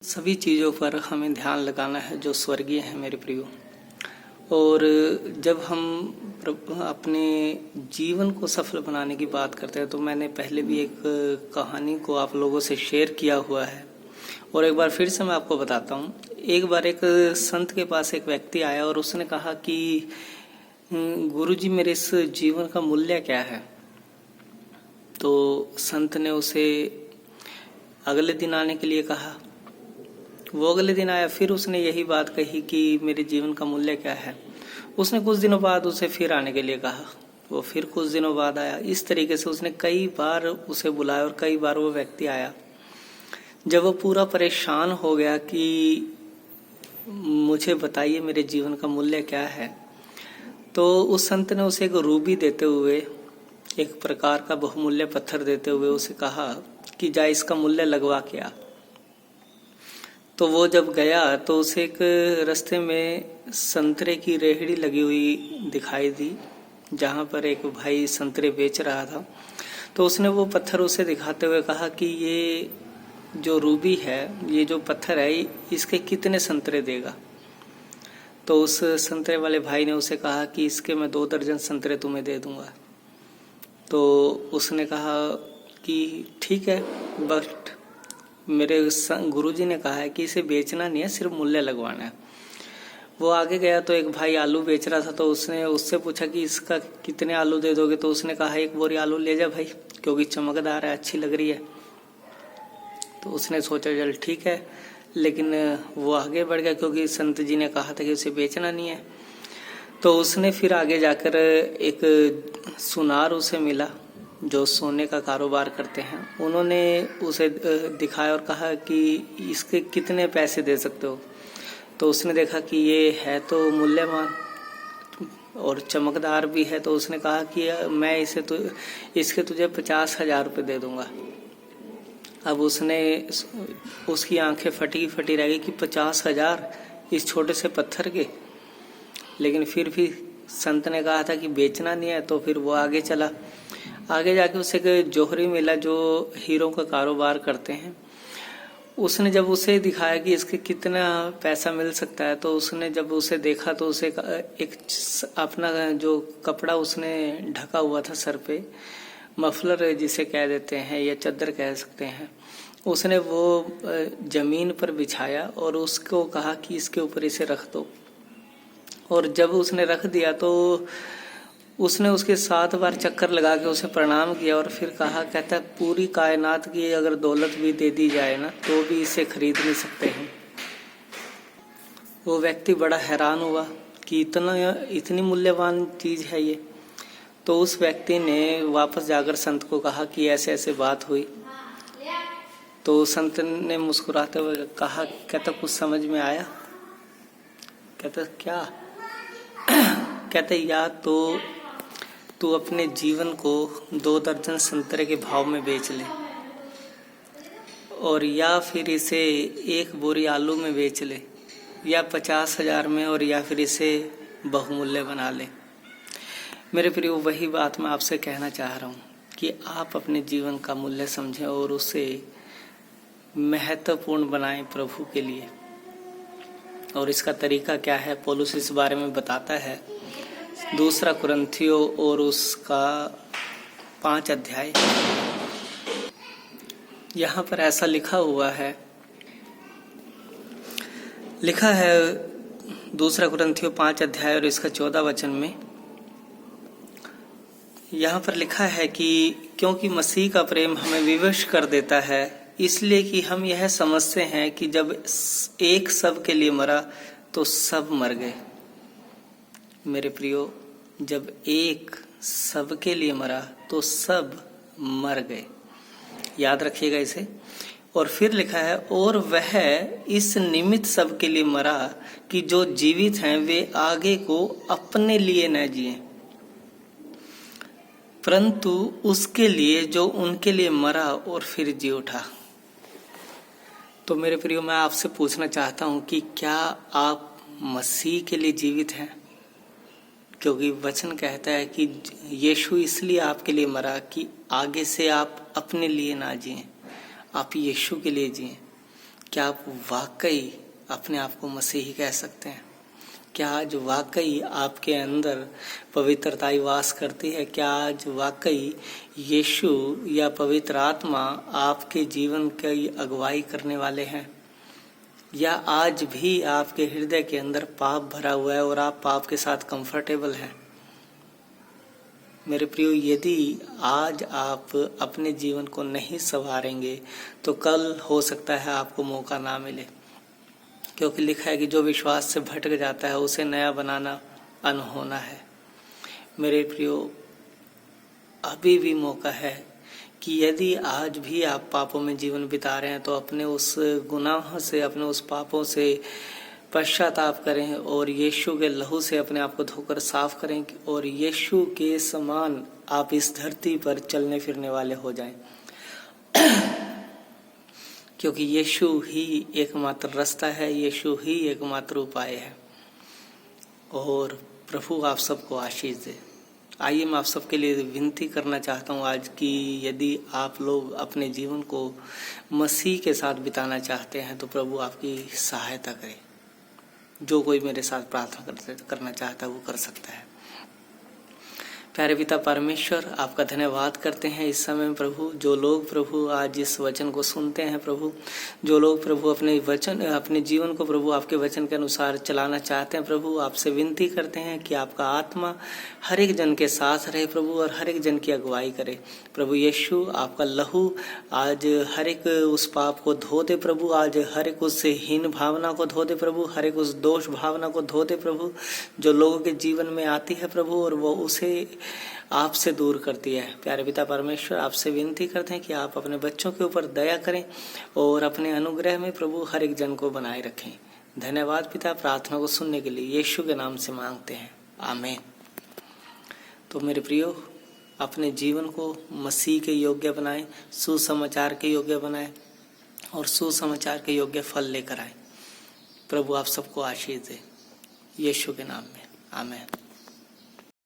सभी चीज़ों पर हमें ध्यान लगाना है जो स्वर्गीय है मेरे प्रियो। और जब हम अपने जीवन को सफल बनाने की बात करते हैं तो मैंने पहले भी एक कहानी को आप लोगों से शेयर किया हुआ है और एक बार फिर से मैं आपको बताता हूँ। एक बार एक संत के पास एक व्यक्ति आया और उसने कहा कि गुरुजी मेरे इस जीवन का मूल्य क्या है। तो संत ने उसे अगले दिन आने के लिए कहा। वो अगले दिन आया, फिर उसने यही बात कही कि मेरे जीवन का मूल्य क्या है। उसने कुछ दिनों बाद उसे फिर आने के लिए कहा। वो फिर कुछ दिनों बाद आया। इस तरीके से उसने कई बार उसे बुलाया और कई बार वो व्यक्ति आया। जब वो पूरा परेशान हो गया कि मुझे बताइए मेरे जीवन का मूल्य क्या है, तो उस संत ने उसे एक रूबी देते हुए, एक प्रकार का बहुमूल्य पत्थर देते हुए उसे कहा कि जा इसका मूल्य लगवा के आ। तो वो जब गया तो उसे एक रास्ते में संतरे की रेहड़ी लगी हुई दिखाई दी, जहाँ पर एक भाई संतरे बेच रहा था। तो उसने वो पत्थर उसे दिखाते हुए कहा कि ये जो रूबी है, ये जो पत्थर है, इसके कितने संतरे देगा। तो उस संतरे वाले भाई ने उसे कहा कि इसके मैं 2 दर्जन संतरे तुम्हें दे दूंगा। तो उसने कहा कि ठीक है, बट मेरे गुरुजी ने कहा है कि इसे बेचना नहीं है, सिर्फ मूल्य लगवाना है। वो आगे गया तो एक भाई आलू बेच रहा था। तो उसने उससे पूछा कि इसका कितने आलू दे दोगे। तो उसने कहा 1 बोरी आलू ले जा भाई, क्योंकि चमकदार है, अच्छी लग रही है। तो उसने सोचा चल ठीक है, लेकिन वो आगे बढ़ गया क्योंकि संत जी ने कहा था कि उसे बेचना नहीं है। तो उसने फिर आगे जाकर एक सुनार उसे मिला जो सोने का कारोबार करते हैं। उन्होंने उसे दिखाया और कहा कि इसके कितने पैसे दे सकते हो। तो उसने देखा कि ये है तो मूल्यवान और चमकदार भी है। तो उसने कहा कि मैं इसके तुझे 50,000 रुपये दे दूंगा। अब उसकी आंखें फटी रह गई कि 50,000 इस छोटे से पत्थर के। लेकिन फिर भी संत ने कहा था कि बेचना नहीं है। तो फिर वो आगे चला। आगे जाके उसे एक जौहरी मिला जो हीरों का कारोबार करते हैं। उसने जब उसे दिखाया कि इसके कितना पैसा मिल सकता है, तो उसने जब उसे देखा तो उसे एक अपना जो कपड़ा उसने ढका हुआ था सर पे, मफलर जिसे कह देते हैं या चद्दर कह सकते हैं, उसने वो जमीन पर बिछाया और उसको कहा कि इसके ऊपर इसे रख दो। और जब उसने रख दिया तो उसने उसके 7 बार चक्कर लगा के उसे प्रणाम किया और फिर कहता पूरी कायनात की अगर दौलत भी दे दी जाए ना तो भी इसे खरीद नहीं सकते हैं। वो व्यक्ति बड़ा हैरान हुआ कि इतनी मूल्यवान चीज है ये। तो उस व्यक्ति ने वापस जाकर संत को कहा कि ऐसे ऐसे बात हुई। तो संत ने मुस्कुराते हुए कहा, कहता कुछ समझ में आया। कहता क्या। कहते या तो तू अपने जीवन को 2 दर्जन संतरे के भाव में बेच ले, और या फिर इसे 1 बोरी आलू में बेच ले, या 50,000 में, और या फिर इसे बहुमूल्य बना ले। मेरे प्रिय, वही बात मैं आपसे कहना चाह रहा हूँ कि आप अपने जीवन का मूल्य समझें और उसे महत्वपूर्ण बनाएं प्रभु के लिए। और इसका तरीका क्या है, पौलुस इस बारे में बताता है। 2 कुरिन्थियों और उसका 5 अध्याय, यहाँ पर ऐसा लिखा हुआ है। 2 कुरिन्थियों 5 अध्याय और इसका 14 वचन में यहाँ पर लिखा है कि क्योंकि मसीह का प्रेम हमें विवश कर देता है, इसलिए कि हम यह समझते हैं कि जब एक सब के लिए मरा तो सब मर गए। मेरे प्रियो, जब एक सबके लिए मरा तो सब मर गए। याद रखिएगा इसे। और फिर लिखा है, और वह इस निमित्त सबके लिए मरा कि जो जीवित हैं वे आगे को अपने लिए न जिए, परंतु उसके लिए जो उनके लिए मरा और फिर जी उठा। तो मेरे प्रियो, मैं आपसे पूछना चाहता हूं कि क्या आप मसीह के लिए जीवित हैं? क्योंकि वचन कहता है कि यीशु इसलिए आपके लिए मरा कि आगे से आप अपने लिए ना जिएं, आप यीशु के लिए जिएं। क्या आप वाकई अपने आप को मसीही कह सकते हैं? क्या आज वाकई आपके अंदर पवित्रता वास करती है? क्या आज वाकई यीशु या पवित्र आत्मा आपके जीवन की अगुवाई करने वाले हैं? या आज भी आपके हृदय के अंदर पाप भरा हुआ है और आप पाप के साथ कंफर्टेबल हैं? मेरे प्रियो, यदि आज आप अपने जीवन को नहीं संवारेंगे तो कल हो सकता है आपको मौका ना मिले, क्योंकि लिखा है कि जो विश्वास से भटक जाता है उसे नया बनाना अनहोना है। मेरे प्रियो, अभी भी मौका है कि यदि आज भी आप पापों में जीवन बिता रहे हैं तो अपने उस गुनाह से, अपने उस पापों से पश्चाताप करें और यीशु के लहू से अपने आप को धोकर साफ करें और यीशु के समान आप इस धरती पर चलने फिरने वाले हो जाएं। क्योंकि यीशु ही एकमात्र रास्ता है, यीशु ही एकमात्र उपाय है। और प्रभु आप सबको आशीष दे। आइए मैं आप सबके लिए विनती करना चाहता हूँ आज कि यदि आप लोग अपने जीवन को मसीह के साथ बिताना चाहते हैं तो प्रभु आपकी सहायता करे। जो कोई मेरे साथ प्रार्थना करना चाहता है वो कर सकता है। प्यारे पिता परमेश्वर, आपका धन्यवाद करते हैं इस समय प्रभु। जो लोग प्रभु आज इस वचन को सुनते हैं प्रभु, जो लोग प्रभु अपने जीवन को प्रभु आपके वचन के अनुसार चलाना चाहते हैं प्रभु, आपसे विनती करते हैं कि आपका आत्मा हर एक जन के साथ रहे प्रभु और हर एक जन की अगुवाई करे प्रभु। यीशु, आपका लहू आज हर एक उस पाप को धो दे प्रभु, आज हर एक उस हीन भावना को धो दे प्रभु, हर एक उस दोष भावना को धो दे प्रभु जो लोगों के जीवन में आती है प्रभु और वो उसे आपसे दूर करती है। प्यारे पिता परमेश्वर, आपसे विनती करते हैं कि आप अपने बच्चों के ऊपर दया करें और अपने अनुग्रह में प्रभु हर एक जन को बनाए रखें। धन्यवाद पिता, प्रार्थना को सुनने के लिए यीशु के नाम से मांगते हैं, आमीन। तो मेरे प्रियो, अपने जीवन को मसीह के योग्य बनाएं, सुसमाचार के योग्य बनाएं और सुसमाचार के योग्य फल लेकर आए। प्रभु आप सबको आशीष दे, यीशु के नाम में, आमीन।